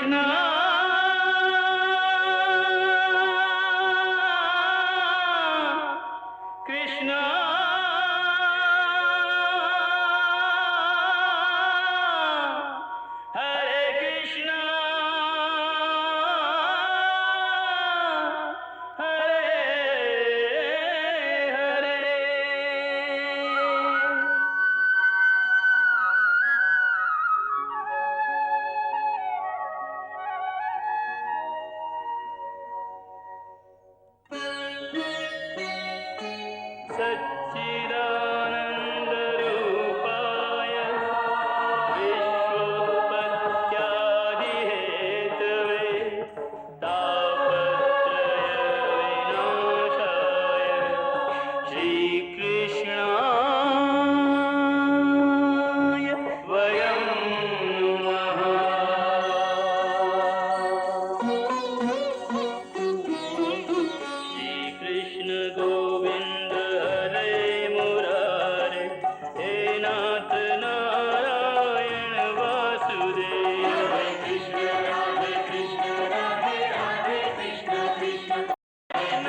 कृष्णा कृष्णा हरे कृष्णा हरे हरे। सच्चिदानन्दरूपाय विश्वोत्पत्त्यादिहेतवे तापत्रयविनाशाय श्रीकृष्णाय वयं नमः। श्रीकृष्ण गोविन्द हरे मुरारे हे नाथ नारायण वासुदेव। हरे कृष्ण राधे राधे कृष्ण कृष्ण कृष्ण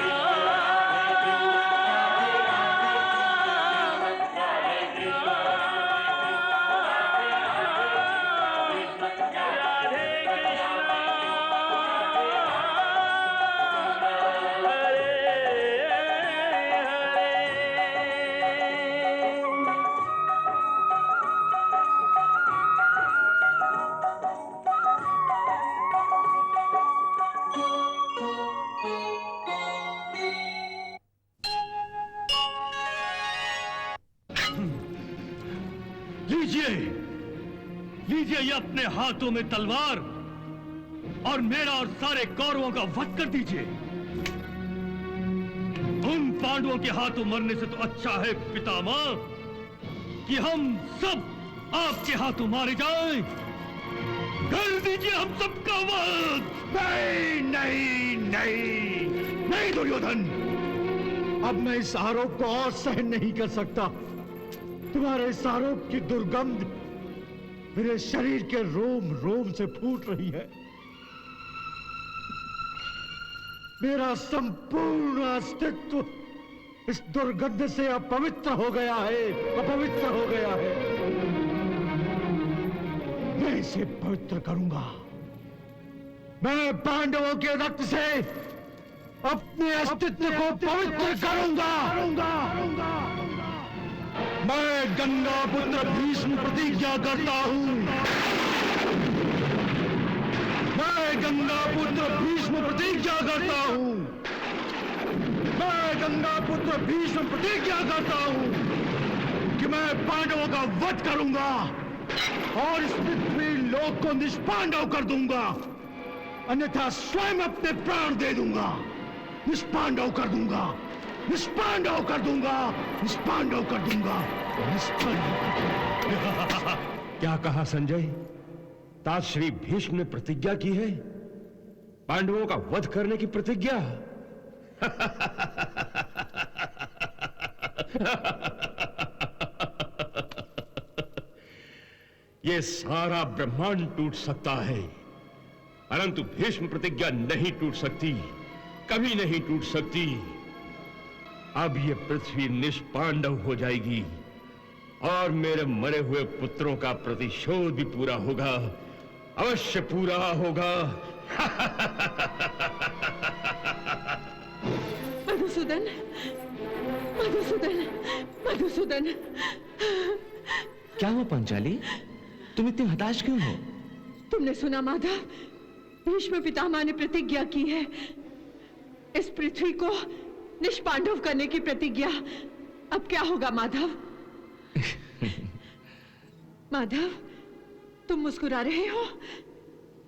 लीजिए लीजिए ये अपने हाथों में तलवार और मेरा और सारे कौरवों का वध कर दीजिए। उन पांडवों के हाथों मरने से तो अच्छा है पितामह कि हम सब आपके हाथों मारे जाएं। कर दीजिए हम सबका वध। नहीं नहीं नहीं नहीं दुर्योधन, अब मैं इस आरोप को और सहन नहीं कर सकता। तुम्हारे इस आरोप की दुर्गंध मेरे शरीर के रोम रोम से फूट रही है। मेरा संपूर्ण अस्तित्व इस दुर्गंध से अपवित्र हो गया है, अपवित्र हो गया है। मैं इसे पवित्र करूंगा। मैं पांडवों के रक्त से अपने अस्तित्व को पवित्र करूंगा। मैं गंगा पुत्र भीष्म प्रतिज्ञा करता हूं। मैं गंगा पुत्र भीष्म प्रतिज्ञा करता हूं। मैं गंगा पुत्र भीष्म प्रतिज्ञा करता हूं कि मैं पांडवों का वध करूंगा और इस पृथ्वी लोक को निष्पांडव कर दूंगा, अन्यथा स्वयं अपने प्राण दे दूंगा। निष्पांडव कर दूंगा, निष्पांडव कर दूंगा, निष्पांडव कर दूंगा, निष्पांडव कर दूंगा। क्या कहा संजय? तात श्री भीष्म ने प्रतिज्ञा की है, पांडवों का वध करने की प्रतिज्ञा। ये सारा ब्रह्मांड टूट सकता है, परंतु भीष्म प्रतिज्ञा नहीं टूट सकती, कभी नहीं टूट सकती। अब ये पृथ्वी निष्पांडव हो जाएगी और मेरे मरे हुए पुत्रों का प्रतिशोध भी पूरा होगा, अवश्य पूरा होगा। मधुसूदन, मधुसूदन, मधुसूदन। क्या हुआ पांचाली? तुम इतनी हताश क्यों हो? तुमने सुना माधव, भीष्म पितामह ने प्रतिज्ञा की है, इस पृथ्वी को निष्पांडव करने की प्रतिज्ञा। अब क्या होगा माधव? माधव, तुम मुस्कुरा रहे हो?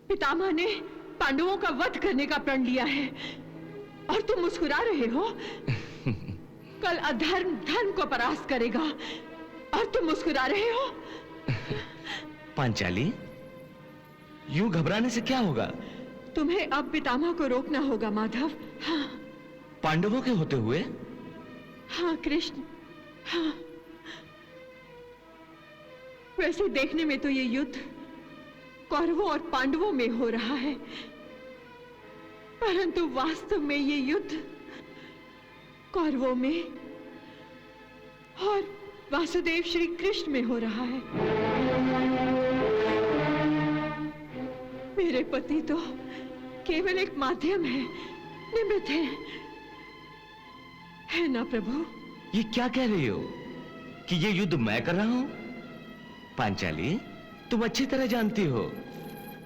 पितामह ने पांडवों का वध करने का प्रण लिया है और तुम मुस्कुरा रहे हो? कल अधर्म धर्म को परास्त करेगा और तुम मुस्कुरा रहे हो? पांचाली, यूं घबराने से क्या होगा? तुम्हें अब पितामह को रोकना होगा माधव। हाँ। पांडवों के होते हुए? हाँ कृष्ण, हाँ। वैसे देखने में तो ये युद्ध कौरवों और पांडवों में हो रहा है, परंतु वास्तव में ये युद्ध कौरवों में और वासुदेव श्री कृष्ण में हो रहा है। मेरे पति तो केवल एक माध्यम है, निमित्त है ना प्रभु? ये क्या कह रही हो कि ये युद्ध मैं कर रहा हूं? पांचाली, तुम अच्छी तरह जानती हो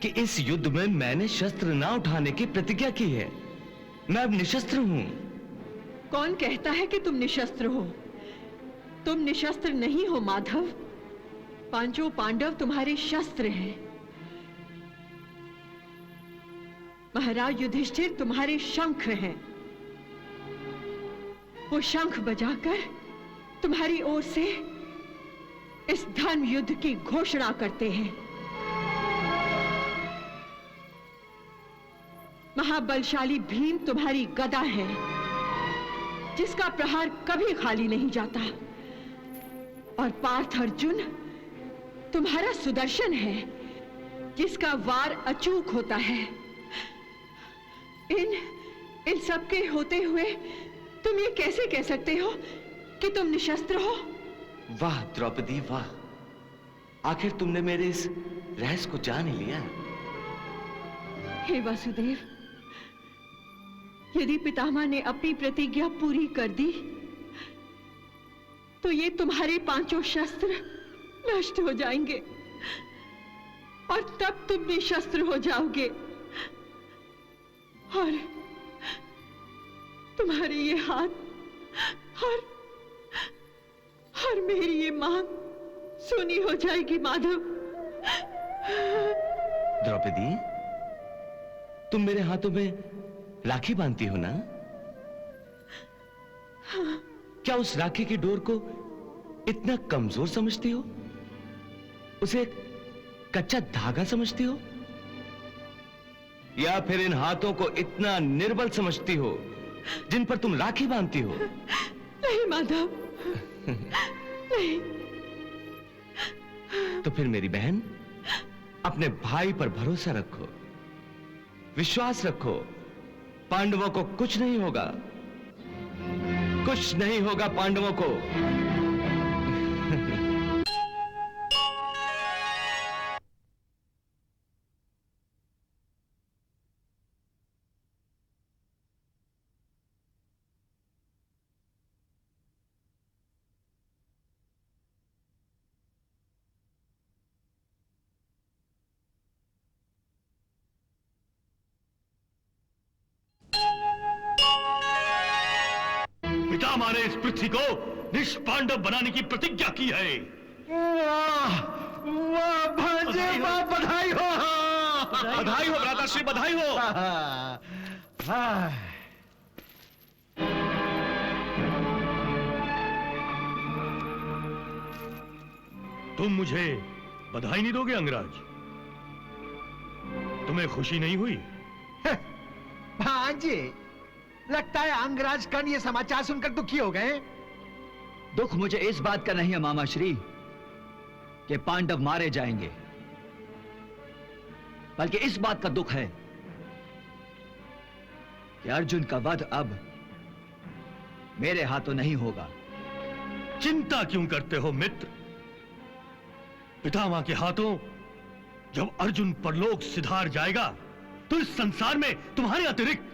कि इस युद्ध में मैंने शस्त्र ना उठाने की प्रतिज्ञा की है। मैं अब निशस्त्र हूं। कौन कहता है कि तुम निशस्त्र हो? तुम निशस्त्र नहीं हो माधव। पांचों पांडव तुम्हारे शस्त्र हैं। महाराज युधिष्ठिर तुम्हारे शंख हैं। वो शंख बजाकर तुम्हारी ओर से इस धर्म युद्ध की घोषणा करते हैं। महाबलशाली भीम तुम्हारी गदा है, जिसका प्रहार कभी खाली नहीं जाता, और पार्थ अर्जुन तुम्हारा सुदर्शन है, जिसका वार अचूक होता है। इन सबके होते हुए तुम ये कैसे कह सकते हो कि तुम निशस्त्र हो? वाह द्रौपदी वाह, आखिर तुमने मेरे इस रहस्य को जान ही लिया। हे वासुदेव, यदि पितामह ने अपनी प्रतिज्ञा पूरी कर दी तो ये तुम्हारे पांचों शस्त्र नष्ट हो जाएंगे और तब तुम निशस्त्र हो जाओगे, और तुम्हारे ये हाथ और मेरी ये मांग सूनी हो जाएगी माधव। द्रौपदी, तुम मेरे हाथों में राखी बांधती हो ना? हाँ। क्या उस राखी की डोर को इतना कमजोर समझती हो? उसे एक कच्चा धागा समझती हो? या फिर इन हाथों को इतना निर्बल समझती हो जिन पर तुम राखी बांधती हो? नहीं माधव, नहीं। तो फिर मेरी बहन, अपने भाई पर भरोसा रखो, विश्वास रखो। पांडवों को कुछ नहीं होगा, कुछ नहीं होगा पांडवों को। पितामह ने इस पृथ्वी को निष्पांडव बनाने की प्रतिज्ञा की है। वाह वाह भांजे, वाह, बधाई हो। बधाई हो भ्राताश्री, बधाई हो। तुम मुझे बधाई नहीं दोगे अंगराज? तुम्हें खुशी नहीं हुई? भांजे, लगता है अंगराज कर्ण ये समाचार सुनकर दुखी हो गए। दुख मुझे इस बात का नहीं है मामा श्री कि पांडव मारे जाएंगे, बल्कि इस बात का दुख है कि अर्जुन का वध अब मेरे हाथों नहीं होगा। चिंता क्यों करते हो मित्र? पितामह के हाथों जब अर्जुन परलोक सिधार जाएगा तो इस संसार में तुम्हारे अतिरिक्त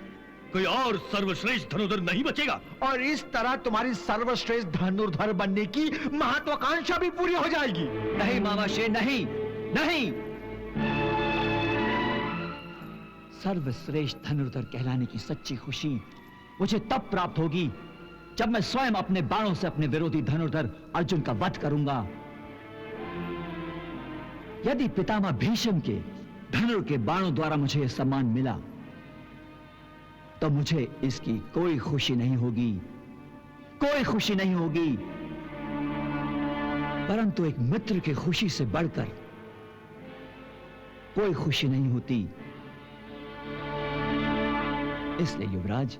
कोई और सर्वश्रेष्ठ धनुर्धर नहीं बचेगा, और इस तरह तुम्हारी सर्वश्रेष्ठ धनुर्धर बनने की महत्वाकांक्षा भी पूरी हो जाएगी। नहीं मामा श्री, नहीं नहीं। सर्वश्रेष्ठ धनुर्धर कहलाने की सच्ची खुशी मुझे तब प्राप्त होगी जब मैं स्वयं अपने बाणों से अपने विरोधी धनुर्धर अर्जुन का वध करूंगा। यदि पितामह भीष्म के धनुर के बाणों द्वारा मुझे यह सम्मान मिला तो मुझे इसकी कोई खुशी नहीं होगी, कोई खुशी नहीं होगी। परंतु एक मित्र की खुशी से बढ़कर कोई खुशी नहीं होती। इसलिए युवराज,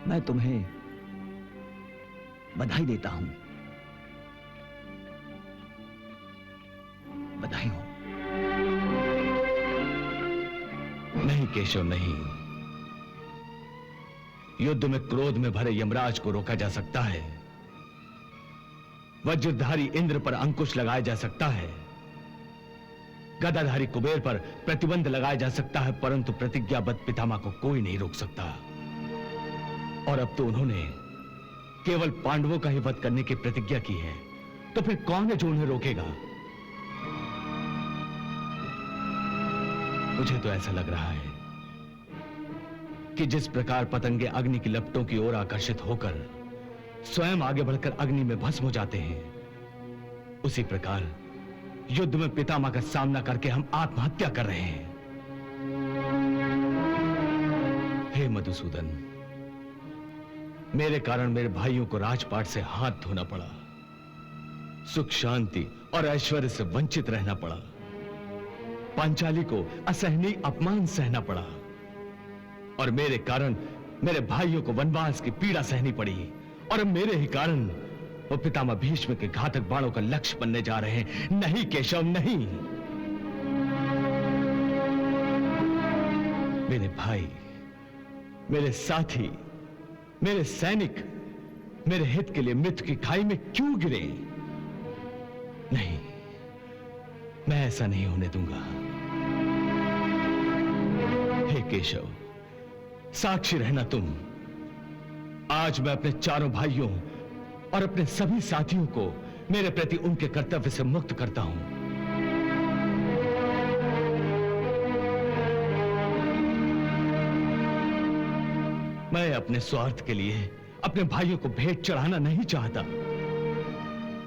मैं तुम्हें बधाई देता हूं। बधाई हो। नहीं केशव, नहीं। युद्ध में क्रोध में भरे यमराज को रोका जा सकता है, वज्रधारी इंद्र पर अंकुश लगाया जा सकता है, गदाधारी कुबेर पर प्रतिबंध लगाया जा सकता है, परंतु प्रतिज्ञाबद्ध पितामह को कोई नहीं रोक सकता। और अब तो उन्होंने केवल पांडवों का ही वध करने की प्रतिज्ञा की है, तो फिर कौन है जो उन्हें रोकेगा? मुझे तो ऐसा लग रहा है कि जिस प्रकार पतंगे अग्नि की लपटों की ओर आकर्षित होकर स्वयं आगे बढ़कर अग्नि में भस्म हो जाते हैं, उसी प्रकार युद्ध में पितामह का सामना करके हम आत्महत्या कर रहे हैं। हे मधुसूदन, मेरे कारण मेरे भाइयों को राजपाट से हाथ धोना पड़ा, सुख शांति और ऐश्वर्य से वंचित रहना पड़ा, पांचाली को असहनीय अपमान सहना पड़ा, और मेरे कारण मेरे भाइयों को वनवास की पीड़ा सहनी पड़ी, और अब मेरे ही कारण वो पितामह भीष्म के घातक बाणों का लक्ष्य बनने जा रहे हैं। नहीं केशव, नहीं। मेरे भाई, मेरे साथी, मेरे सैनिक मेरे हित के लिए मृत्यु की खाई में क्यों गिरे? नहीं, मैं ऐसा नहीं होने दूंगा। हे केशव, साक्षी रहना तुम। आज मैं अपने चारों भाइयों और अपने सभी साथियों को मेरे प्रति उनके कर्तव्य से मुक्त करता हूं। मैं अपने स्वार्थ के लिए अपने भाइयों को भेंट चढ़ाना नहीं चाहता।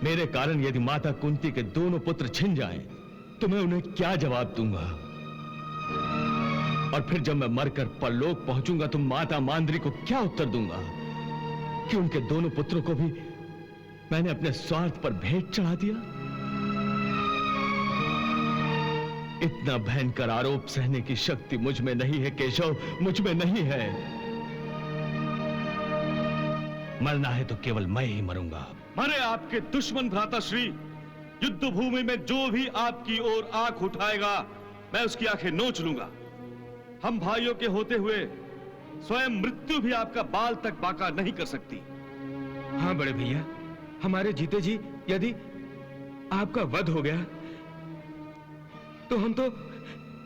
मेरे कारण यदि माता कुंती के दोनों पुत्र छिन जाएं, तो मैं उन्हें क्या जवाब दूंगा? और फिर जब मैं मरकर परलोक पहुंचूंगा तो माता मांद्री को क्या उत्तर दूंगा कि उनके दोनों पुत्रों को भी मैंने अपने स्वार्थ पर भेंट चढ़ा दिया? इतना भयंकर आरोप सहने की शक्ति मुझ में नहीं है केशव, मुझ में नहीं है। मरना है तो केवल मैं ही मरूंगा। मरे आपके दुश्मन भ्राताश्री। युद्ध भूमि में जो भी आपकी ओर आंख उठाएगा, मैं उसकी आंखें नोच लूंगा। हम भाइयों के होते हुए स्वयं मृत्यु भी आपका बाल तक बांका नहीं कर सकती। हाँ बड़े भैया, हमारे जीते जी यदि आपका वध हो गया तो हम तो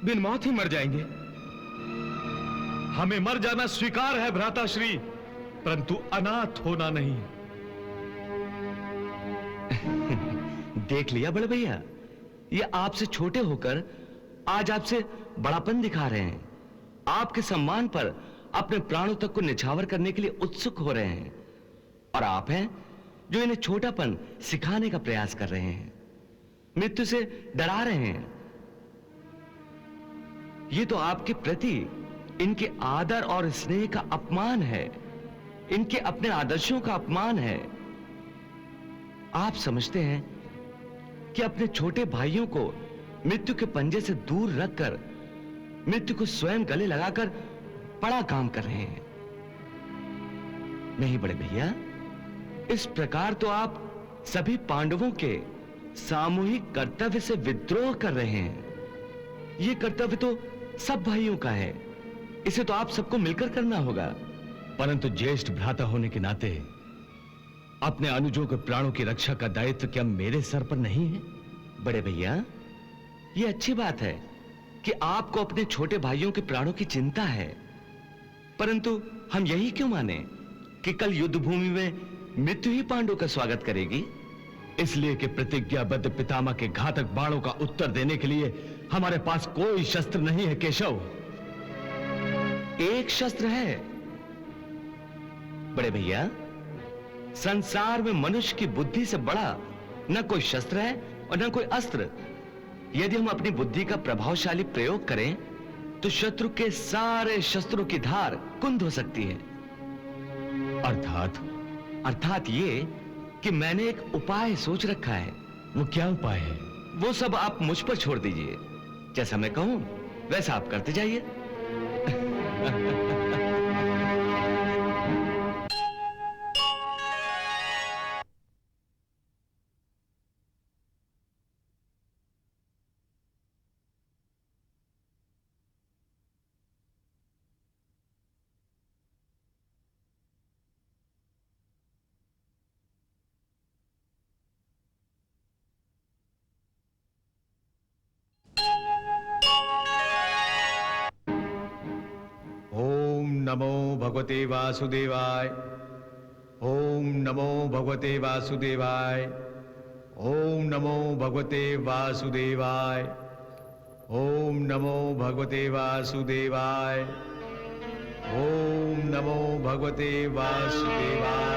बिन मौत ही मर जाएंगे। हमें मर जाना स्वीकार है भ्राताश्री, परंतु अनाथ होना नहीं। देख लिया बड़े भैया, ये आपसे छोटे होकर आज आपसे बड़ापन दिखा रहे हैं, आपके सम्मान पर अपने प्राणों तक को निछावर करने के लिए उत्सुक हो रहे हैं, और आप हैं जो इन्हें छोटापन सिखाने का प्रयास कर रहे हैं, मृत्यु से डरा रहे हैं। ये तो आपके प्रति इनके आदर और स्नेह का अपमान है, इनके अपने आदर्शों का अपमान है। आप समझते हैं कि अपने छोटे भाइयों को मृत्यु के पंजे से दूर रखकर मृत्यु को स्वयं गले लगाकर बड़ा काम कर रहे हैं। नहीं बड़े भैया, इस प्रकार तो आप सभी पांडवों के सामूहिक कर्तव्य से विद्रोह कर रहे हैं। यह कर्तव्य तो सब भाइयों का है, इसे तो आप सबको मिलकर करना होगा। परंतु ज्येष्ठ भ्राता होने के नाते अपने अनुजों के प्राणों की रक्षा का दायित्व क्या मेरे सर पर नहीं है? बड़े भैया, यह अच्छी बात है कि आपको अपने छोटे भाइयों के प्राणों की चिंता है, परंतु हम यही क्यों माने कि कल युद्ध भूमि में मृत्यु ही पांडवों का स्वागत करेगी? इसलिए कि प्रतिज्ञाबद्ध पितामह के घातक बाणों का उत्तर देने के लिए हमारे पास कोई शस्त्र नहीं है केशव। एक शस्त्र है बड़े भैया, संसार में मनुष्य की बुद्धि से बड़ा न कोई शस्त्र है और न कोई अस्त्र। यदि हम अपनी बुद्धि का प्रभावशाली प्रयोग करें तो शत्रु के सारे शस्त्रों की धार कुंद हो सकती है। अर्थात ये कि मैंने एक उपाय सोच रखा है। वो क्या उपाय है? वो सब आप मुझ पर छोड़ दीजिए, जैसा मैं कहूं वैसा आप करते जाइए। नमो भगवते वासुदेवाय। ओम नमो भगवते वासुदेवाय। ओम नमो भगवते वासुदेवाय। ओम नमो भगवते वासुदेवाय। ओम नमो भगवते वासुदेवाय।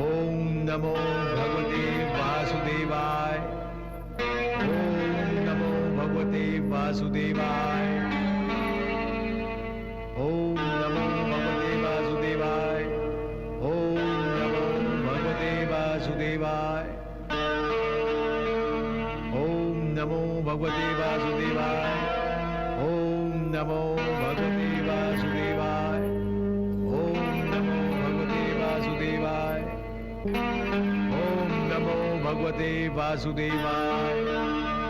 ओम नमो भगवते वासुदेवाय। ओम नमो भगवते वासुदेवाय। ओम नमो भगवते वासुदेवाय। ओम नमो भगवते वासुदेवाय। ओम नमो भगवते वासुदेवाय। ओम नमो भगवते वासुदेवाय। ओम नमो भगवते वासुदेवाय। ओम नमो भगवते वासुदेवाय।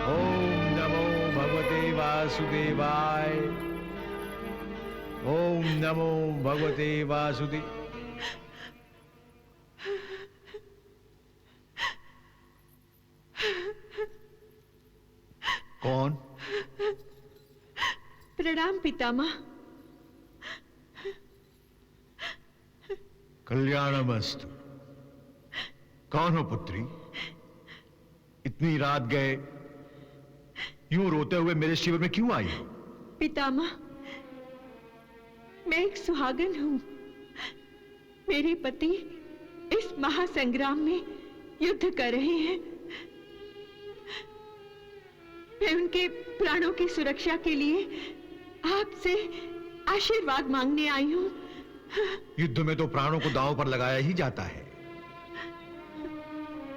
ओम नमो भगवते वासुदेवाय। ओम नमो भगवते वासुदेव। कौन? प्रणाम पितामह। कल्याणमस्तु। कौन हो पुत्री? इतनी रात गए यूं रोते हुए मेरे शिविर में क्यों आई हो? पितामह, मैं एक सुहागन हूं। मेरे पति इस महासंग्राम में युद्ध कर रहे हैं। मैं उनके प्राणों की सुरक्षा के लिए आपसे आशीर्वाद मांगने आई हूं। युद्ध में तो प्राणों को दांव पर लगाया ही जाता है।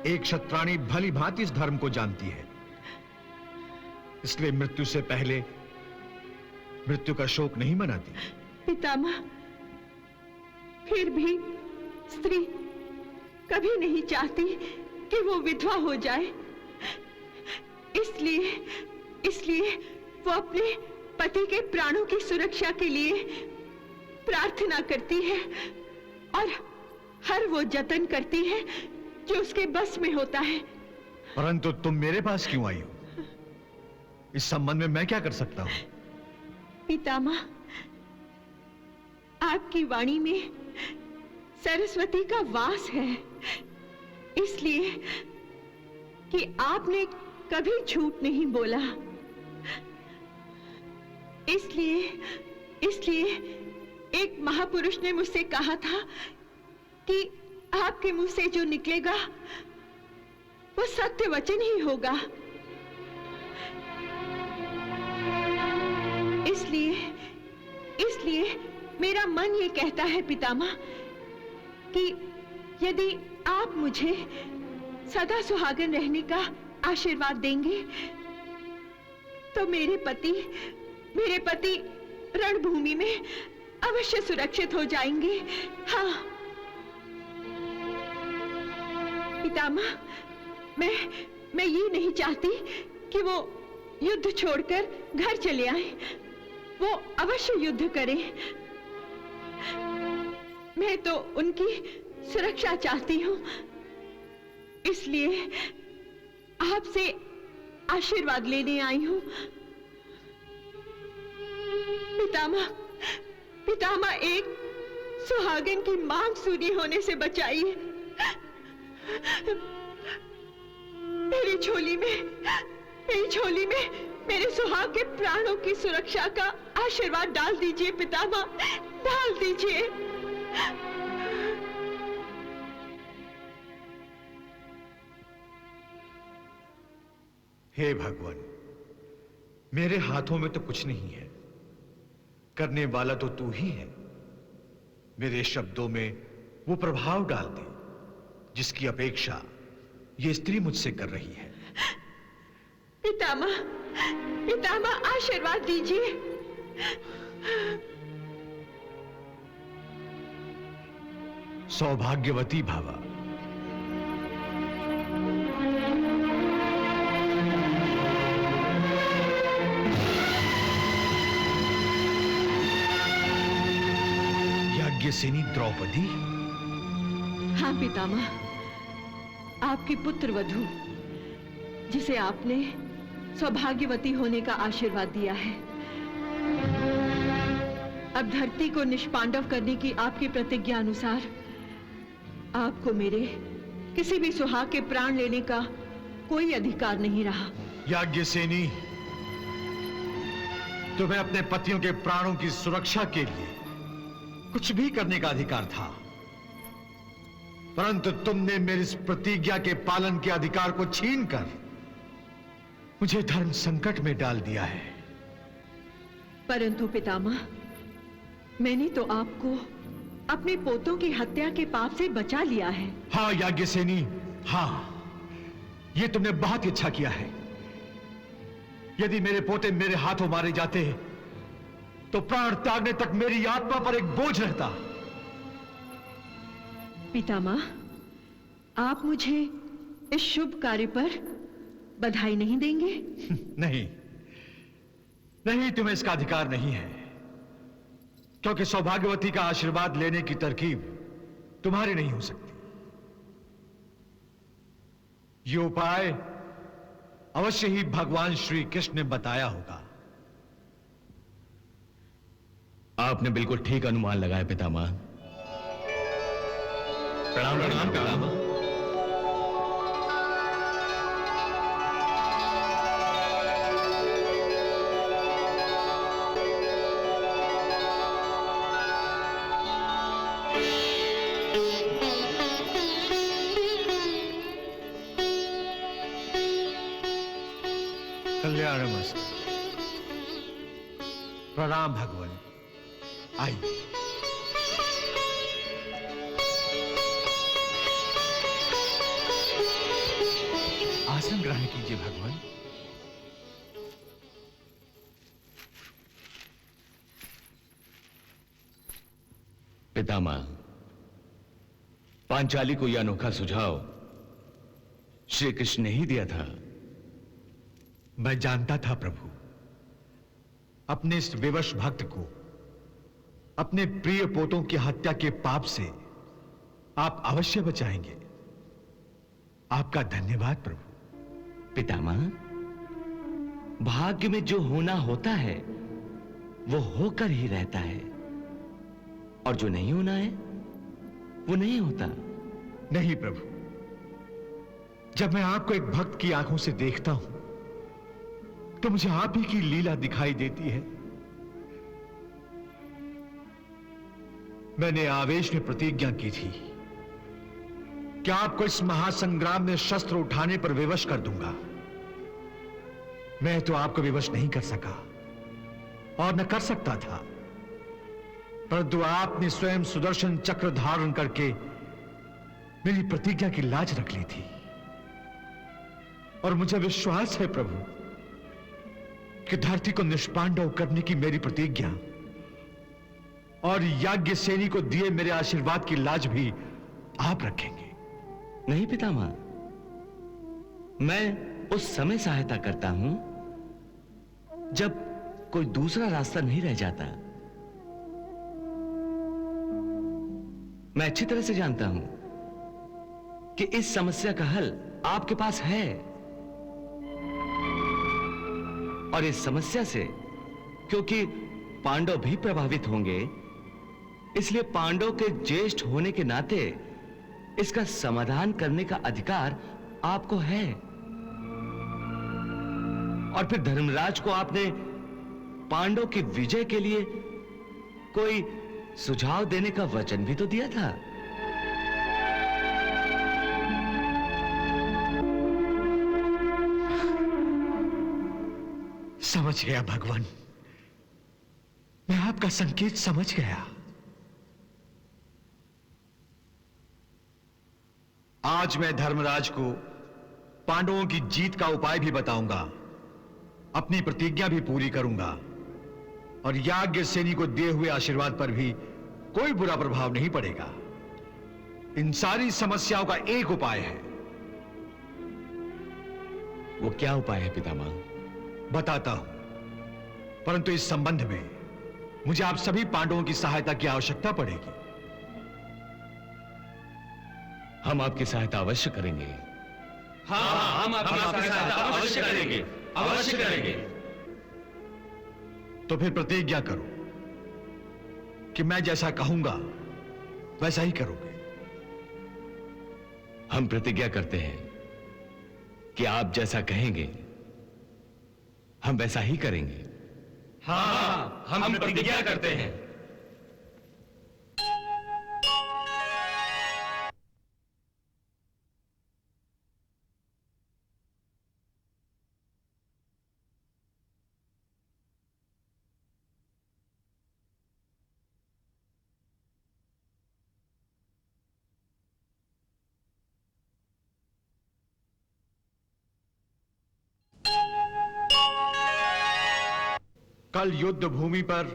एक क्षत्राणी भली भांति इस धर्म को जानती है, इसलिए मृत्यु से पहले मृत्यु का शोक नहीं मनाती। पितामह, फिर भी स्त्री कभी नहीं चाहती कि वो विधवा हो जाए। इसलिए वो अपने पति के प्राणों की सुरक्षा के लिए प्रार्थना करती है और हर वो जतन करती है जो उसके बस में होता है। परंतु तुम मेरे पास क्यों आई हो? इस संबंध में मैं क्या कर सकता हूं? पितामह, आपकी वाणी में सरस्वती का वास है, इसलिए कि आपने कभी झूठ नहीं बोला। इसलिए एक महापुरुष ने मुझसे कहा था कि आपके मुंह से जो निकलेगा वो सत्य वचन ही होगा। इसलिए मेरा मन ये कहता है पितामह कि यदि आप मुझे सदा सुहागन रहने का आशीर्वाद देंगे तो मेरे पति रणभूमि में अवश्य सुरक्षित हो जाएंगे। हाँ पितामह, मैं ये नहीं चाहती कि वो युद्ध छोड़कर घर चले आए। वो अवश्य युद्ध करें। मैं तो उनकी सुरक्षा चाहती हूँ, इसलिए आपसे आशीर्वाद लेने आई हूँ। पितामह, एक सुहागन की मांग सूनी होने से बचाइए। मेरी झोली में मेरे सुहाग के प्राणों की सुरक्षा का आशीर्वाद डाल दीजिए पितामह, डाल दीजिए। हे भगवान, मेरे हाथों में तो कुछ नहीं है, करने वाला तो तू ही है। मेरे शब्दों में वो प्रभाव डाल दे जिसकी अपेक्षा ये स्त्री मुझसे कर रही है। पितामह, आशीर्वाद दीजिए। सौभाग्यवती भावा। यज्ञसेनी द्रौपदी। हाँ पितामह, आपकी पुत्र वधू जिसे आपने सौभाग्यवती होने का आशीर्वाद दिया है। अब धरती को निष्पांडव करने की आपकी प्रतिज्ञा अनुसार आपको मेरे किसी भी सुहाग के प्राण लेने का कोई अधिकार नहीं रहा। याज्ञसेनी, तुम्हें अपने पतियों के प्राणों की सुरक्षा के लिए कुछ भी करने का अधिकार था, परंतु तुमने मेरी इस प्रतिज्ञा के पालन के अधिकार को छीनकर मुझे धर्म संकट में डाल दिया है। परंतु पितामह, मैंने तो आपको अपने पोतों की हत्या के पाप से बचा लिया है। हाँ याज्ञसेनी, हाँ, ये तुमने बहुत ही अच्छा किया है। यदि मेरे पोते मेरे हाथों मारे जाते तो प्राण त्यागने तक मेरी आत्मा पर एक बोझ रहता। पितामह, आप मुझे इस शुभ कार्य पर बधाई नहीं देंगे? नहीं, नहीं, तुम्हें इसका अधिकार नहीं है, क्योंकि सौभाग्यवती का आशीर्वाद लेने की तरकीब तुम्हारी नहीं हो सकती। ये उपाय अवश्य ही भगवान श्री कृष्ण ने बताया होगा। आपने बिल्कुल ठीक अनुमान लगाया पितामह। प्रणाम प्रणाम पितामह। कल्याणमस्तु। प्रणाम भगवान, आइए। आसन ग्रहण कीजिए भगवान। पितामह, पांचाली को यह अनोखा सुझाव श्री कृष्ण ने ही दिया था। मैं जानता था प्रभु, अपने इस विवश भक्त को अपने प्रिय पोतों की हत्या के पाप से आप अवश्य बचाएंगे। आपका धन्यवाद प्रभु। पितामह, भाग्य में जो होना होता है वो होकर ही रहता है, और जो नहीं होना है वो नहीं होता। नहीं प्रभु, जब मैं आपको एक भक्त की आंखों से देखता हूं तो मुझे आप ही की लीला दिखाई देती है। मैंने आवेश में प्रतिज्ञा की थी कि आपको इस महासंग्राम में शस्त्र उठाने पर विवश कर दूंगा। मैं तो आपको विवश नहीं कर सका और न कर सकता था, परंतु आपने स्वयं सुदर्शन चक्र धारण करके मेरी प्रतिज्ञा की लाज रख ली थी। और मुझे विश्वास है प्रभु कि धरती को निष्पांडव करने की मेरी प्रतिज्ञा और याज्ञसेनी को दिए मेरे आशीर्वाद की लाज भी आप रखेंगे। नहीं पितामह, मैं उस समय सहायता करता हूं जब कोई दूसरा रास्ता नहीं रह जाता। मैं अच्छी तरह से जानता हूं कि इस समस्या का हल आपके पास है, और इस समस्या से क्योंकि पांडव भी प्रभावित होंगे, इसलिए पांडव के ज्येष्ठ होने के नाते इसका समाधान करने का अधिकार आपको है। और फिर धर्मराज को आपने पांडव की विजय के लिए कोई सुझाव देने का वचन भी तो दिया था। समझ गया भगवान, मैं आपका संकेत समझ गया। आज मैं धर्मराज को पांडवों की जीत का उपाय भी बताऊंगा, अपनी प्रतिज्ञा भी पूरी करूंगा, और याज्ञसेनी को दिए हुए आशीर्वाद पर भी कोई बुरा प्रभाव नहीं पड़ेगा। इन सारी समस्याओं का एक उपाय है। वो क्या उपाय है पितामह? बताता हूं, परंतु इस संबंध में मुझे आप सभी पांडवों की सहायता की आवश्यकता पड़ेगी। हम आपकी सहायता अवश्य करेंगे। हाँ, हम आपकी सहायता अवश्य करेंगे, अवश्य करेंगे। तो फिर प्रतिज्ञा करो कि मैं जैसा कहूंगा वैसा ही करोगे? हम प्रतिज्ञा करते हैं कि आप जैसा कहेंगे हम वैसा ही करेंगे। हाँ, हम प्रतिज्ञा करते हैं। कल युद्ध भूमि पर,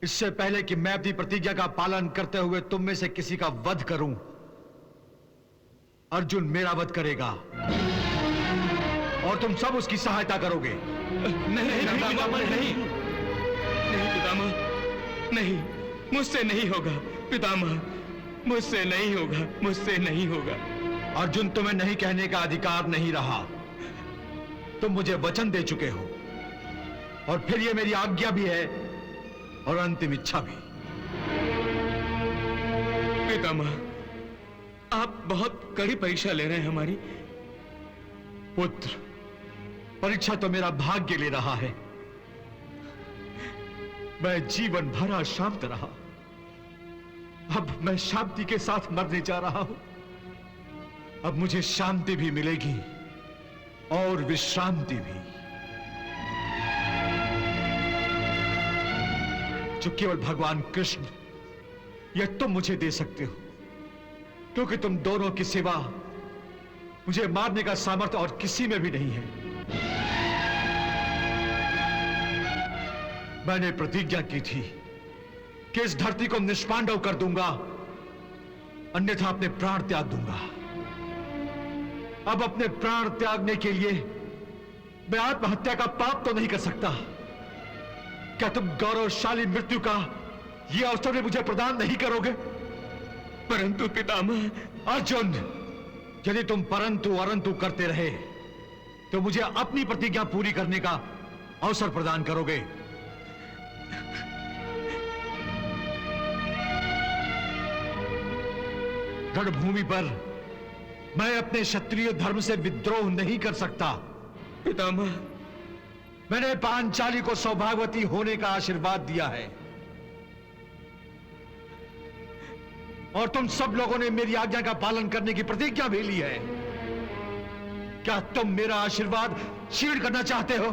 इससे पहले कि मैं अपनी प्रतिज्ञा का पालन करते हुए तुम में से किसी का वध करूं, अर्जुन मेरा वध करेगा और तुम सब उसकी सहायता करोगे। नहीं पितामह, नहीं पितामह, नहीं, मुझसे नहीं होगा पितामह, मुझसे नहीं होगा, मुझसे नहीं होगा। अर्जुन, तुम्हें नहीं कहने का अधिकार नहीं रहा। तुम मुझे वचन दे चुके हो और फिर ये मेरी आज्ञा भी है और अंतिम इच्छा भी। पितामह, आप बहुत कड़ी परीक्षा ले रहे हैं हमारी। पुत्र, परीक्षा तो मेरा भाग्य ले रहा है। मैं जीवन भर अशांत रहा, अब मैं शांति के साथ मरने जा रहा हूं। अब मुझे शांति भी मिलेगी और विश्रांति भी, जो केवल भगवान कृष्ण या तुम मुझे दे सकते हो, क्योंकि तुम दोनों की सिवा मुझे मारने का सामर्थ्य और किसी में भी नहीं है। मैंने प्रतिज्ञा की थी कि इस धरती को निष्पांडव कर दूंगा, अन्यथा अपने प्राण त्याग दूंगा। अब अपने प्राण त्यागने के लिए मैं आत्महत्या का पाप तो नहीं कर सकता। क्या तुम गौरवशाली मृत्यु का यह अवसर भी मुझे प्रदान नहीं करोगे? परंतु पितामह। अर्जुन, यदि तुम परंतु अरंतु करते रहे तो मुझे अपनी प्रतिज्ञा पूरी करने का अवसर प्रदान करोगे। रणभूमि पर मैं अपने क्षत्रिय धर्म से विद्रोह नहीं कर सकता। पितामह, मैंने पांचाली को सौभाग्यवती होने का आशीर्वाद दिया है और तुम सब लोगों ने मेरी आज्ञा का पालन करने की प्रतिज्ञा भी ली है। क्या तुम मेरा आशीर्वाद छीन करना चाहते हो?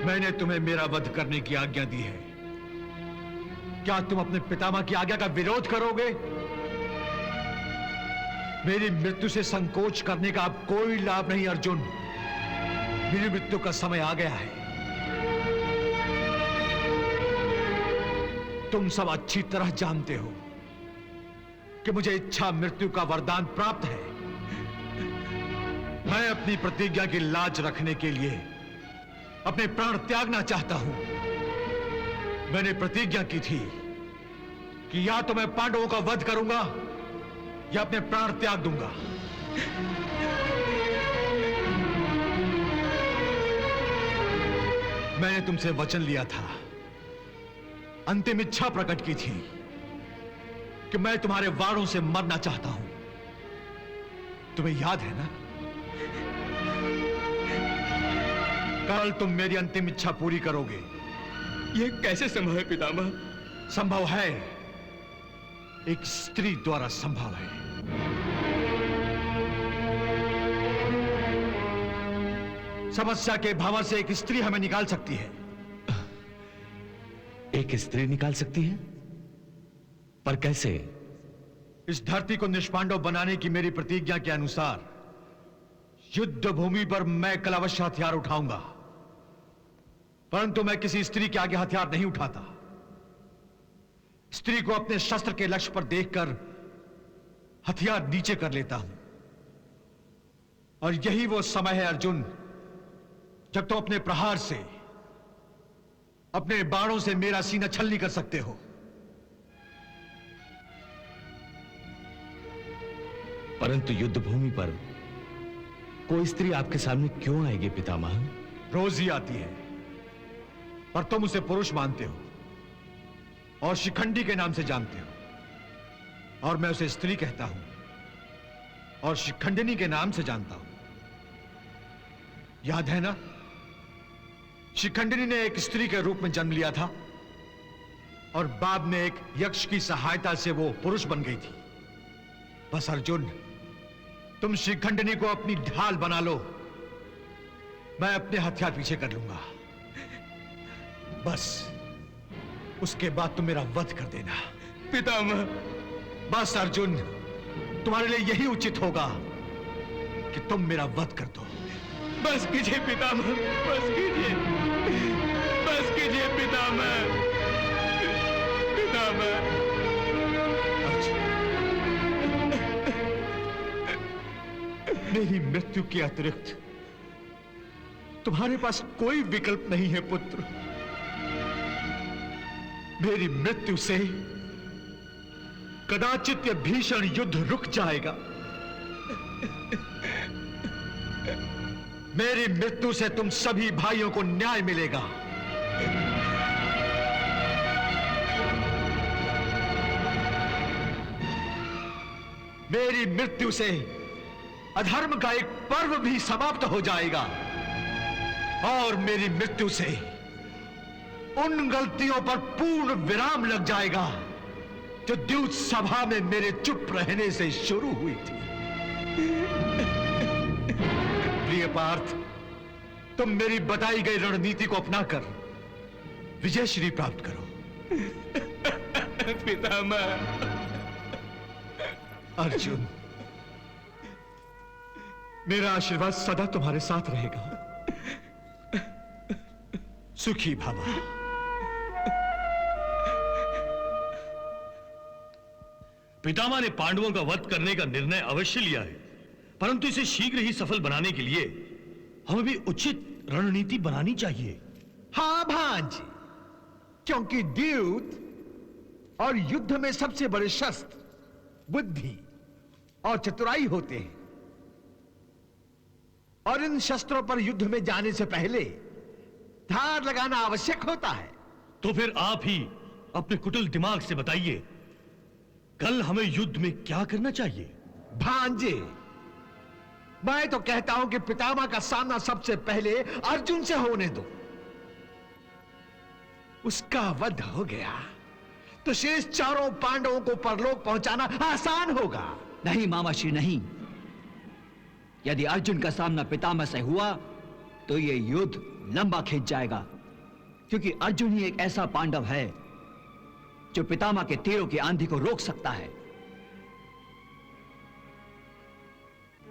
मैंने तुम्हें मेरा वध करने की आज्ञा दी है। क्या तुम अपने पितामह की आज्ञा का विरोध करोगे? मेरी मृत्यु से संकोच करने का अब कोई लाभ नहीं अर्जुन। मेरी मृत्यु का समय आ गया है। तुम सब अच्छी तरह जानते हो कि मुझे इच्छा मृत्यु का वरदान प्राप्त है। मैं अपनी प्रतिज्ञा की लाज रखने के लिए अपने प्राण त्यागना चाहता हूं। मैंने प्रतिज्ञा की थी कि या तो मैं पांडवों का वध करूंगा या अपने प्राण त्याग दूंगा। मैंने तुमसे वचन लिया था, अंतिम इच्छा प्रकट की थी कि मैं तुम्हारे वारों से मरना चाहता हूं। तुम्हें याद है ना? कल तुम मेरी अंतिम इच्छा पूरी करोगे। यह कैसे संभव है पितामह? संभव है, एक स्त्री द्वारा संभव है। समस्या के भावर से एक स्त्री हमें निकाल सकती है। एक स्त्री निकाल सकती है? पर कैसे? इस धरती को निष्पांडव बनाने की मेरी प्रतिज्ञा के अनुसार युद्ध भूमि पर मैं कल अवश्य हथियार उठाऊंगा, परंतु मैं किसी स्त्री के आगे हथियार नहीं उठाता। स्त्री को अपने शस्त्र के लक्ष्य पर देखकर हथियार नीचे कर लेता हूं। और यही वो समय है अर्जुन, जब तुम अपने प्रहार से, अपने बाणों से मेरा सीना छलनी कर सकते हो। परंतु युद्ध भूमि पर कोई स्त्री आपके सामने क्यों आएगी पितामह? रोज ही आती है, पर तुम उसे पुरुष मानते हो और शिखंडी के नाम से जानते हो, और मैं उसे स्त्री कहता हूं और शिखंडिनी के नाम से जानता हूं। याद है ना, शिखंडिनी ने एक स्त्री के रूप में जन्म लिया था और बाद में एक यक्ष की सहायता से वो पुरुष बन गई थी। बस अर्जुन, तुम शिखंडिनी को अपनी ढाल बना लो, मैं अपने हथियार पीछे कर लूंगा। बस उसके बाद तुम मेरा वध कर देना। पितामह, बस अर्जुन, तुम्हारे लिए यही उचित होगा कि तुम मेरा वध कर दो। बस कीजिए पितामह, बस कीजिए, बस कीजिए पितामह, पितामह। मेरी मृत्यु के अतिरिक्त तुम्हारे पास कोई विकल्प नहीं है पुत्र। मेरी मृत्यु से कदाचित यह भीषण युद्ध रुक जाएगा। मेरी मृत्यु से तुम सभी भाइयों को न्याय मिलेगा। मेरी मृत्यु से अधर्म का एक पर्व भी समाप्त हो जाएगा और मेरी मृत्यु से उन गलतियों पर पूर्ण विराम लग जाएगा जो द्यूत सभा में मेरे चुप रहने से शुरू हुई थी। प्रिय पार्थ, तुम मेरी बताई गई रणनीति को अपनाकर विजयश्री प्राप्त करो। पितामह। अर्जुन, मेरा आशीर्वाद सदा तुम्हारे साथ रहेगा। सुखी भव। पितामह ने पांडवों का वध करने का निर्णय अवश्य लिया है, परंतु इसे शीघ्र ही सफल बनाने के लिए हमें भी उचित रणनीति बनानी चाहिए। हां भांज, क्योंकि द्यूत और युद्ध में सबसे बड़े शस्त्र बुद्धि और चतुराई होते हैं, और इन शस्त्रों पर युद्ध में जाने से पहले धार लगाना आवश्यक होता है। तो फिर आप ही अपने कुटिल दिमाग से बताइए, कल हमें युद्ध में क्या करना चाहिए? भांजे, मैं तो कहता हूं कि पितामह का सामना सबसे पहले अर्जुन से होने दो। उसका वध हो गया तो शेष चारों पांडवों को परलोक पहुंचाना आसान होगा। नहीं मामाश्री, नहीं। यदि अर्जुन का सामना पितामह से हुआ तो यह युद्ध लंबा खींच जाएगा, क्योंकि अर्जुन ही एक ऐसा पांडव है जो पितामह के तीरों की आंधी को रोक सकता है।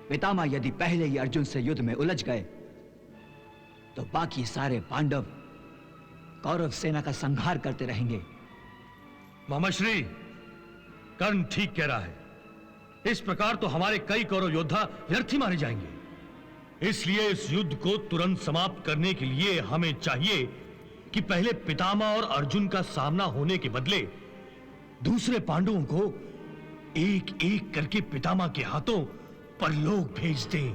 पितामह यदि पहले ही अर्जुन से युद्ध में उलझ गए तो बाकी सारे पांडव कौरव सेना का संहार करते रहेंगे। मामाश्री, कर्ण ठीक कह रहा है। इस प्रकार तो हमारे कई कौरव योद्धा व्यर्थ ही मारे जाएंगे। इसलिए इस युद्ध को तुरंत समाप्त करने के लिए हमें चाहिए कि पहले पितामह और अर्जुन का सामना होने के बदले दूसरे पांडवों को एक एक करके पितामह के हाथों परलोक भेज दें।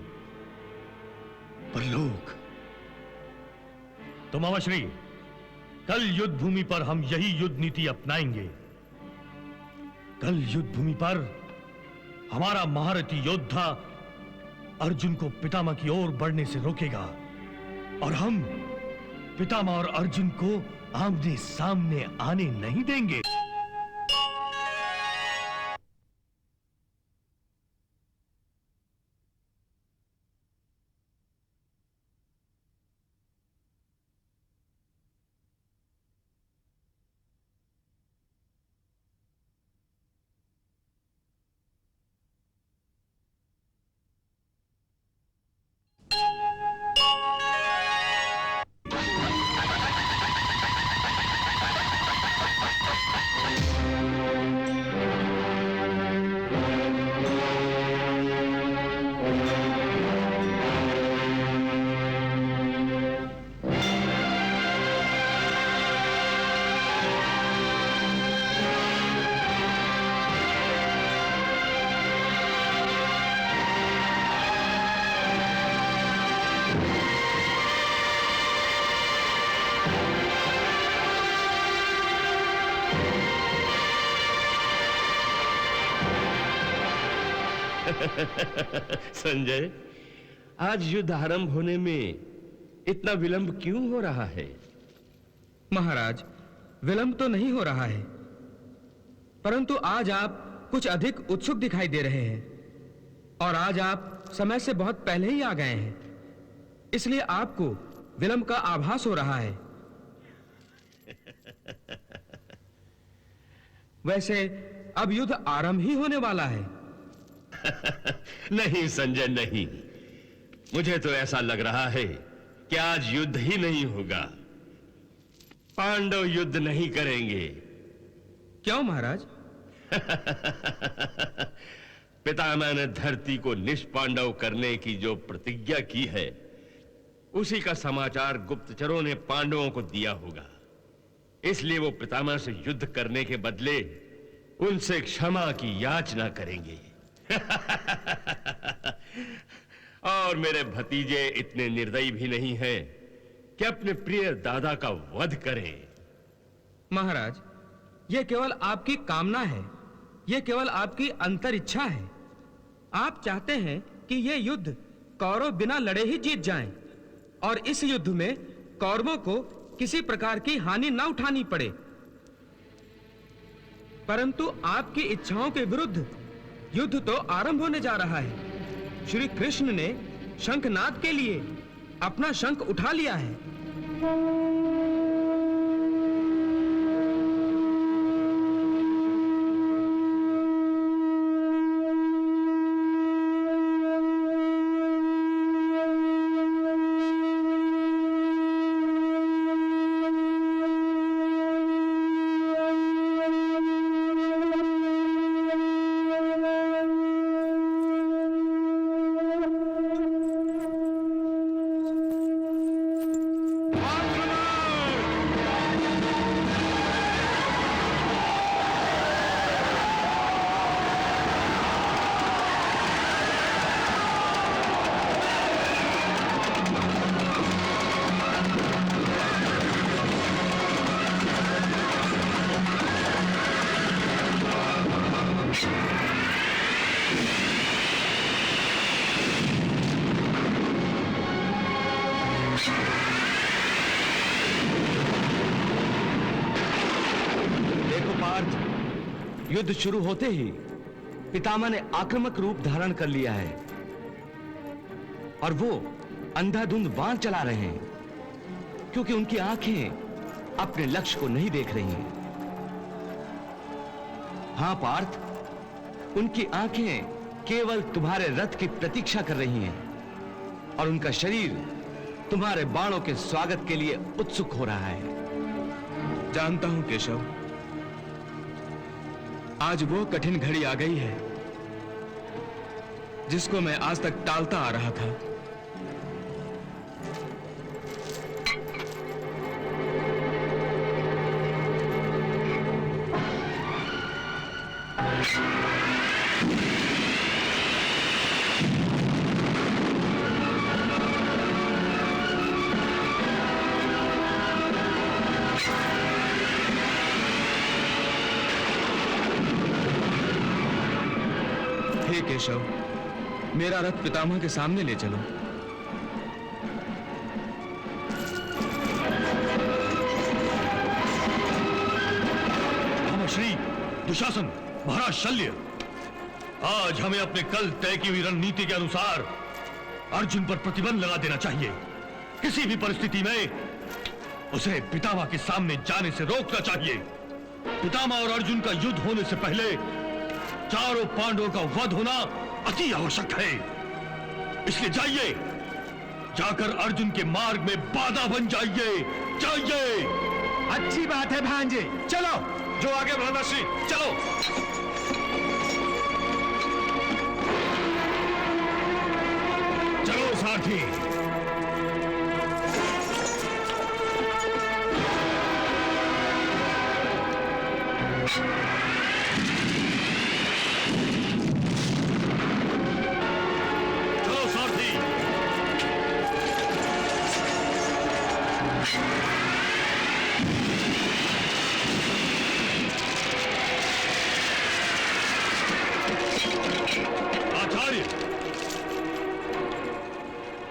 परलोक। तो मामाश्री, कल युद्ध भूमि पर हम यही युद्ध नीति अपनाएंगे। कल युद्ध भूमि पर हमारा महारथी योद्धा अर्जुन को पितामह की ओर बढ़ने से रोकेगा और हम पितामह और अर्जुन को आमने सामने आने नहीं देंगे। संजय, आज युद्ध आरंभ होने में इतना विलंब क्यों हो रहा है? महाराज, विलंब तो नहीं हो रहा है, परंतु आज आप कुछ अधिक उत्सुक दिखाई दे रहे हैं और आज आप समय से बहुत पहले ही आ गए हैं, इसलिए आपको विलंब का आभास हो रहा है। वैसे अब युद्ध आरंभ ही होने वाला है। नहीं संजय, नहीं। मुझे तो ऐसा लग रहा है कि आज युद्ध ही नहीं होगा। पांडव युद्ध नहीं करेंगे। क्यों महाराज? पितामह ने धरती को निष्पांडव करने की जो प्रतिज्ञा की है, उसी का समाचार गुप्तचरों ने पांडवों को दिया होगा। इसलिए वो पितामह से युद्ध करने के बदले उनसे क्षमा की याचना करेंगे। और मेरे भतीजे इतने निर्दयी भी नहीं हैं कि अपने प्रिय दादा का वध करें। महाराज, यह केवल आपकी कामना है, यह केवल आपकी अंतर इच्छा है। आप चाहते हैं कि यह युद्ध कौरव बिना लड़े ही जीत जाएं और इस युद्ध में कौरवों को किसी प्रकार की हानि न उठानी पड़े। परंतु आपकी इच्छाओं के विरुद्ध युद्ध तो आरंभ होने जा रहा है। श्री कृष्ण ने शंखनाद के लिए अपना शंख उठा लिया है। युद्ध शुरू होते ही पितामह ने आक्रामक रूप धारण कर लिया है और वो अंधाधुंध बाण चला रहे हैं क्योंकि उनकी आंखें अपने लक्ष्य को नहीं देख रही हैं। हां पार्थ, उनकी आंखें केवल तुम्हारे रथ की प्रतीक्षा कर रही हैं और उनका शरीर तुम्हारे बाणों के स्वागत के लिए उत्सुक हो रहा है। जानता हूं केशव, आज वो कठिन घड़ी आ गई है जिसको मैं आज तक टालता आ रहा था। हे केशव, मेरा रथ पितामह के सामने ले चलो। श्री दुशासन, महाराज शल्य, आज हमें अपने कल तय की हुई रणनीति के अनुसार अर्जुन पर प्रतिबंध लगा देना चाहिए। किसी भी परिस्थिति में उसे पितामह के सामने जाने से रोकना चाहिए। पितामह और अर्जुन का युद्ध होने से पहले चारों पांडवों का वध होना अति आवश्यक है। इसलिए जाइए, जाकर अर्जुन के मार्ग में बाधा बन जाइए। जाइए। अच्छी बात है भांजे, चलो। जो आगे बढ़ना श्री, चलो। चलो सारथी। चलो सारथी। आचार्य,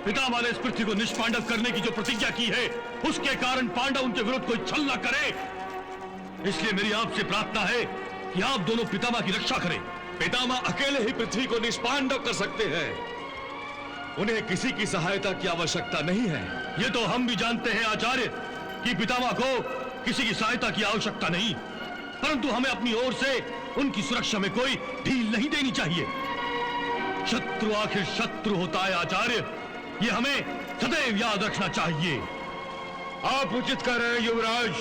पितामह ने इस पृथ्वी को निष्पांडव करने की जो प्रतिज्ञा की है, उसके कारण पांडव उनके विरुद्ध कोई छल न करे। इसलिए मेरी आपसे प्रार्थना है कि आप दोनों पितामह की रक्षा करें। पितामह अकेले ही पृथ्वी को निष्पांडव कर सकते हैं, उन्हें किसी की सहायता की आवश्यकता नहीं है। ये तो हम भी जानते हैं आचार्य कि पितामह को किसी की सहायता की आवश्यकता नहीं, परंतु हमें अपनी ओर से उनकी सुरक्षा में कोई ढील नहीं देनी चाहिए। शत्रु आखिर शत्रु होता है आचार्य, ये हमें सदैव याद रखना चाहिए। आप उचित कर रहे हैं युवराज,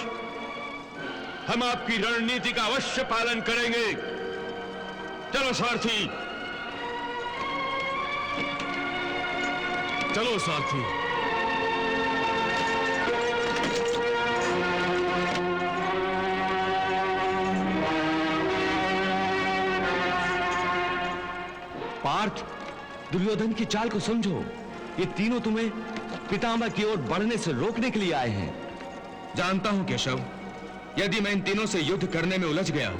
हम आपकी रणनीति का अवश्य पालन करेंगे। चलो सारथी, चलो सारथी। पार्थ, दुर्योधन की चाल को समझो। ये तीनों तुम्हें पितामह की ओर बढ़ने से रोकने के लिए आए हैं। जानता हूं केशव, यदि मैं इन तीनों से युद्ध करने में उलझ गया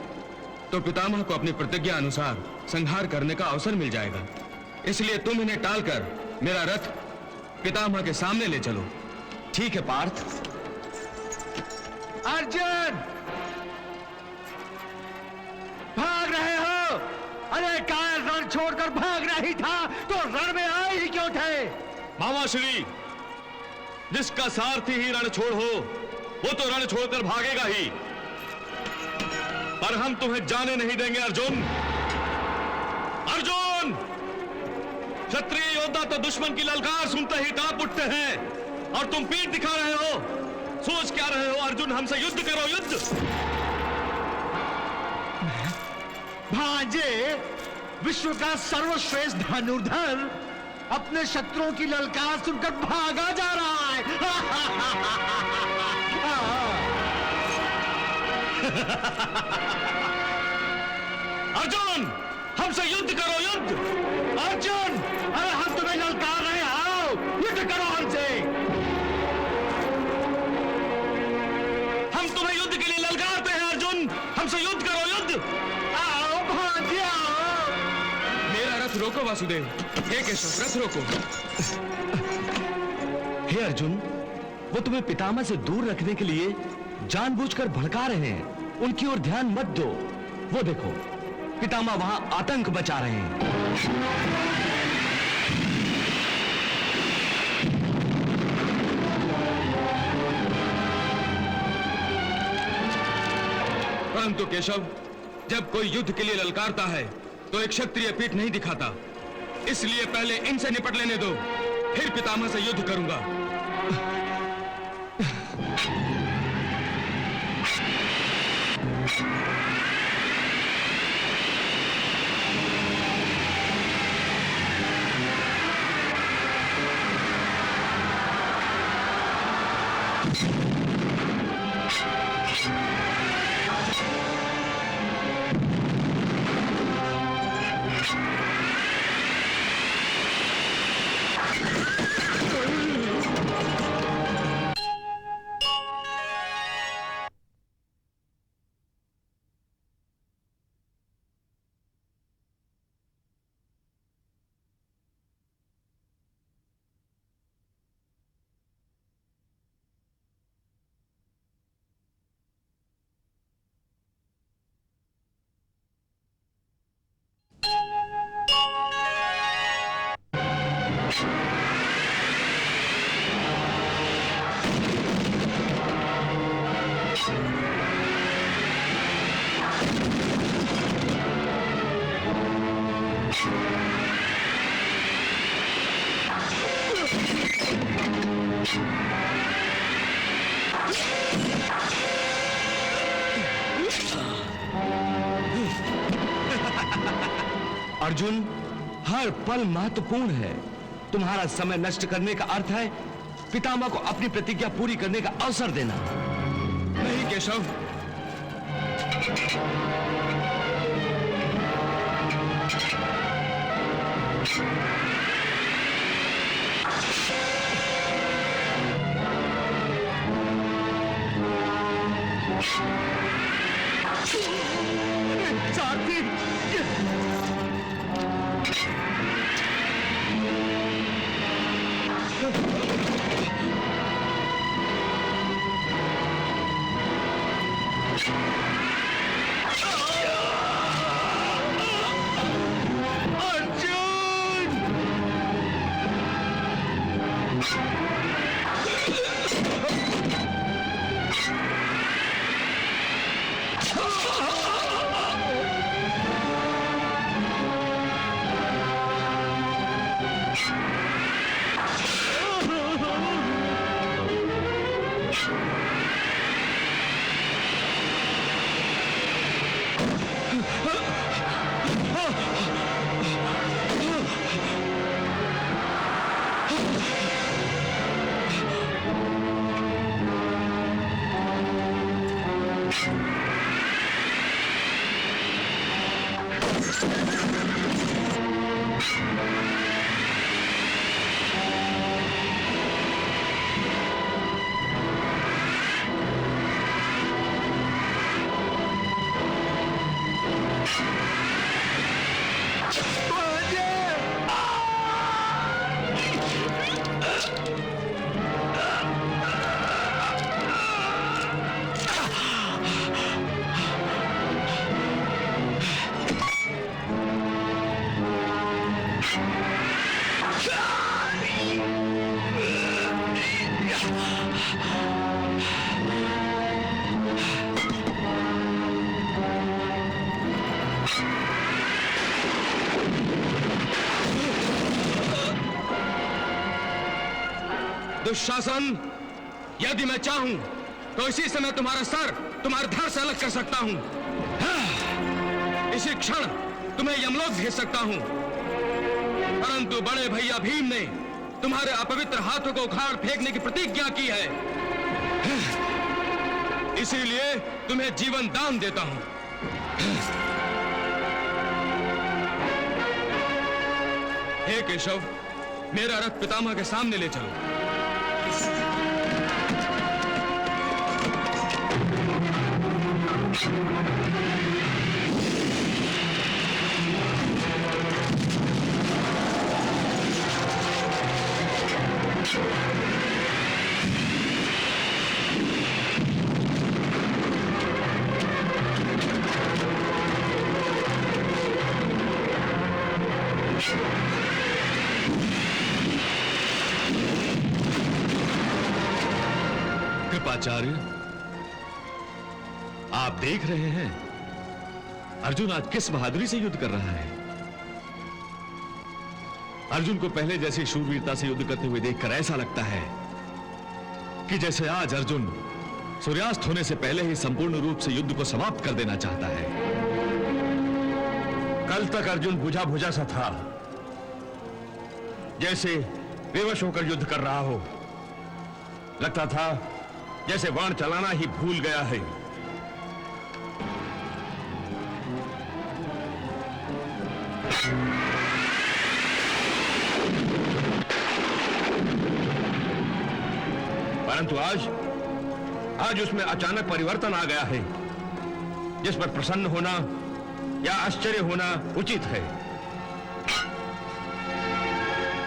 तो पितामह को अपनी प्रतिज्ञा अनुसार संहार करने का अवसर मिल जाएगा। इसलिए तुम इन्हें टालकर मेरा रथ पितामह के सामने ले चलो। ठीक है पार्थ। अर्जुन, भाग रहे हो? अरे काय रण छोड़कर भाग रही था तो रण में आए ही क्यों थे? मामा श्री, जिसका सारथी ही रण छोड़ हो, वो तो रण छोड़कर भागेगा ही, पर हम तुम्हें जाने नहीं देंगे अर्जुन। अर्जुन, क्षत्रिय योद्धा तो दुश्मन की ललकार सुनते ही कांप उठते हैं, और तुम पीठ दिखा रहे हो। सोच क्या रहे हो अर्जुन? हमसे युद्ध करो, युद्ध। भांजे, विश्व का सर्वश्रेष्ठ धनुर्धर अपने शत्रुओं की ललकार सुनकर भागा जा रहा है। अर्जुन, हमसे युद्ध करो, युद्ध। अर्जुन, अरे हम तुम्हें ललकार रहे, आओ युद्ध करो हमसे। हम तुम्हें युद्ध के लिए ललकारते हैं अर्जुन, हमसे युद्ध करो, युद्ध। आओ भांजे, आओ। मेरा रथ रोको वासुदेव। हे केशव, रथ रोको। हे अर्जुन, वो तुम्हें पितामह से दूर रखने के लिए जानबूझकर भड़का रहे हैं। उनकी ओर ध्यान मत दो। वो देखो, पितामह वहां आतंक मचा रहे हैं। परंतु केशव, जब कोई युद्ध के लिए ललकारता है तो एक क्षत्रिय पीठ नहीं दिखाता। इसलिए पहले इनसे निपट लेने दो, फिर पितामह से युद्ध करूंगा। अर्जुन, हर पल महत्वपूर्ण है। तुम्हारा समय नष्ट करने का अर्थ है पितामह को अपनी प्रतिज्ञा पूरी करने का अवसर देना। नहीं केशव, साथी, दुशासन, यदि मैं चाहूं तो इसी समय तुम्हारा सर तुम्हारे धड़ से अलग कर सकता हूं। इसी क्षण तुम्हें यमलोक भेज सकता हूं, परंतु बड़े भैया भीम ने तुम्हारे अपवित्र हाथों को उखाड़ फेंकने की प्रतिज्ञा की है, इसीलिए तुम्हें जीवन दान देता हूं। हे केशव, मेरा रथ पितामह के सामने ले चलो। कृपाचार्य, आप देख रहे हैं अर्जुन आज किस बहादुरी से युद्ध कर रहा है। अर्जुन को पहले जैसी शूरवीरता से युद्ध करते हुए देखकर ऐसा लगता है कि जैसे आज अर्जुन सूर्यास्त होने से पहले ही संपूर्ण रूप से युद्ध को समाप्त कर देना चाहता है। कल तक अर्जुन बुझा बुझा सा था, जैसे बेवश होकर युद्ध कर रहा हो। लगता था जैसे बाण चलाना ही भूल गया है। परंतु आज उसमें अचानक परिवर्तन आ गया है, जिस पर प्रसन्न होना या आश्चर्य होना उचित है।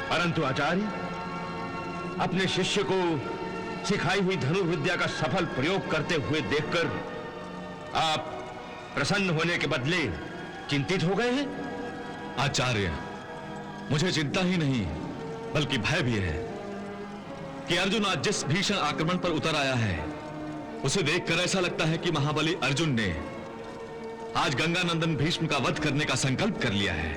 परंतु आचार्य, अपने शिष्य को सिखाई हुई धनुर्विद्या का सफल प्रयोग करते हुए देखकर आप प्रसन्न होने के बदले चिंतित हो गए हैं। आचार्य, मुझे चिंता ही नहीं बल्कि भय भी है कि अर्जुन आज जिस भीषण आक्रमण पर उतर आया है, उसे देखकर ऐसा लगता है कि महाबली अर्जुन ने आज गंगानंदन भीष्म का वध करने का संकल्प कर लिया है।